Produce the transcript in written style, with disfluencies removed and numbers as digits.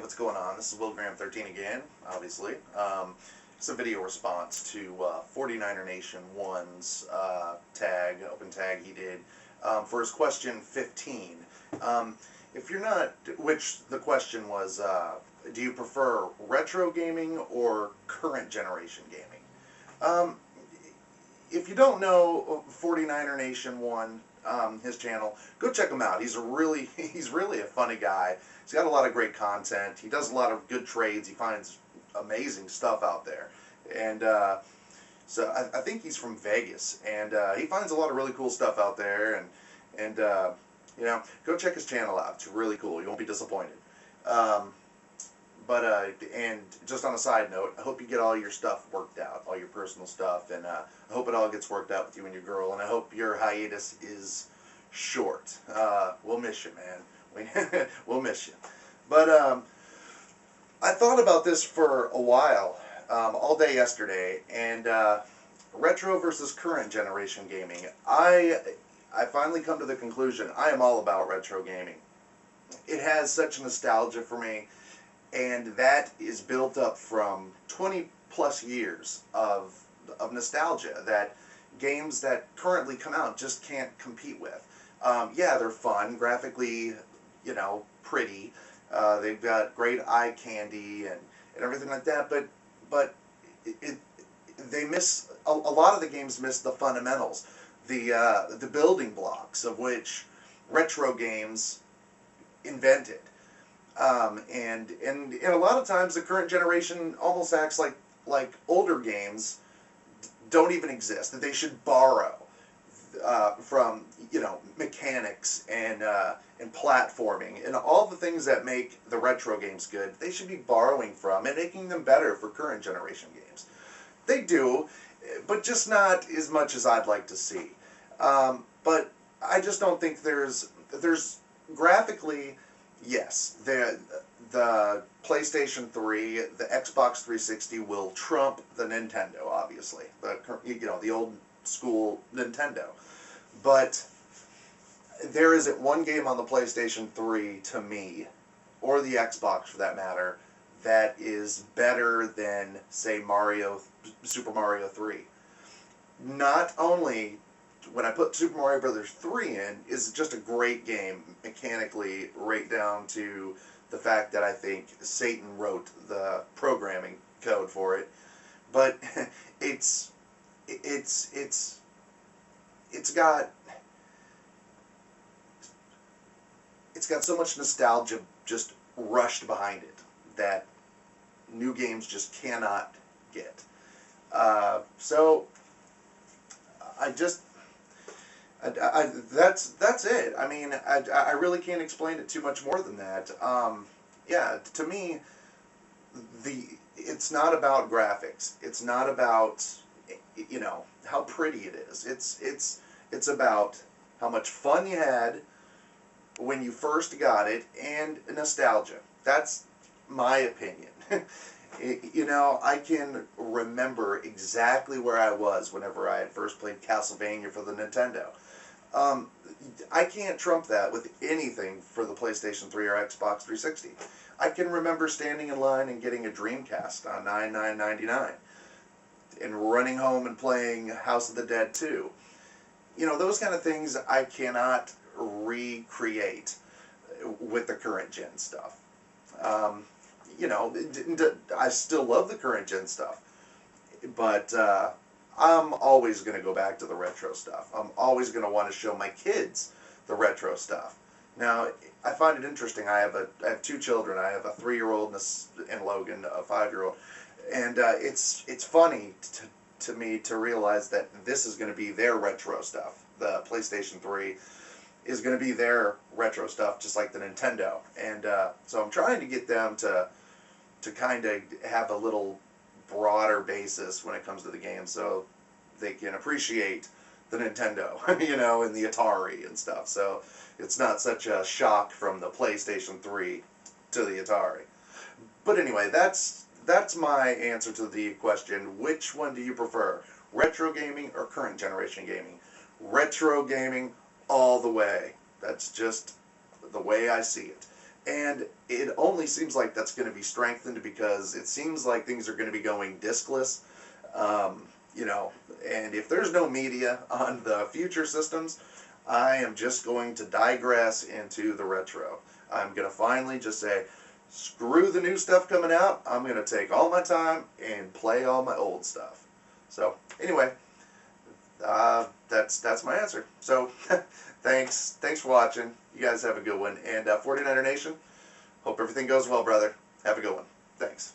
what's going on? This is WillGraham13 again, obviously. It's a video response to 49ernation1's tag, open tag he did for his question 15. If you're not, which the question was, do you prefer retro gaming or current generation gaming? If you don't know 49ernation1, his channel, go check him out. He's really a funny guy. He's got a lot of great content. He does a lot of good trades. He finds amazing stuff out there. And so I think he's from Vegas, and he finds a lot of really cool stuff out there. And you know, go check his channel out. It's really cool. You won't be disappointed. And just on a side note, I hope you get all your stuff worked out, all your personal stuff, and I hope it all gets worked out with you and your girl, and I hope your hiatus is short. We'll miss you, man. We'll miss you. But I thought about this for a while, all day yesterday, and retro versus current generation gaming. I finally come to the conclusion I am all about retro gaming. It has such nostalgia for me. And that is built up from 20 plus years of nostalgia that games that currently come out just can't compete with. Yeah, they're fun, graphically, you know, pretty. They've got great eye candy and everything like that. But they miss a lot of the games miss the fundamentals, the building blocks of which retro games invented. And a lot of times the current generation almost acts like older games don't even exist, that they should borrow from, you know, mechanics and platforming and all the things that make the retro games good. They should be borrowing from and making them better for current generation games. They do, but just not as much as I'd like to see. But I just don't think there's graphically. Yes, the PlayStation 3, the Xbox 360 will trump the Nintendo, obviously. The old school Nintendo. But there isn't one game on the PlayStation 3 to me, or the Xbox for that matter, that is better than, say, Super Mario 3. Not only when I put Super Mario Bros. 3 in, is just a great game mechanically, right down to the fact that I think Satan wrote the programming code for it. But it's got so much nostalgia just rushed behind it that new games just cannot get. So that's it. I mean, I really can't explain it too much more than that. Yeah, to me, it's not about graphics. It's not about, you know, how pretty it is. It's about how much fun you had when you first got it and nostalgia. That's my opinion. You know, I can remember exactly where I was whenever I had first played Castlevania for the Nintendo. I can't trump that with anything for the PlayStation 3 or Xbox 360. I can remember standing in line and getting a Dreamcast on $99.99 and running home and playing House of the Dead 2. You know, those kind of things I cannot recreate with the current gen stuff. You know, I still love the current gen stuff, but I'm always going to go back to the retro stuff. I'm always going to want to show my kids the retro stuff. Now, I find it interesting. I have two children. I have a 3-year-old and Logan, a 5-year-old, and it's funny to me to realize that this is going to be their retro stuff. The PlayStation 3 is going to be their retro stuff, just like the Nintendo. And so I'm trying to get them to kind of have a little broader basis when it comes to the game, so they can appreciate the Nintendo, you know, and the Atari and stuff. So it's not such a shock from the PlayStation 3 to the Atari. But anyway, that's my answer to the question, which one do you prefer, retro gaming or current generation gaming? Retro gaming all the way. That's just the way I see it. And it only seems like that's going to be strengthened because it seems like things are going to be going discless. You know, and if there's no media on the future systems, I am just going to digress into the retro. I'm going to finally just say, screw the new stuff coming out. I'm going to take all my time and play all my old stuff. So, anyway, that's my answer. So, thanks for watching. You guys have a good one. And 49er Nation, hope everything goes well, brother. Have a good one. Thanks.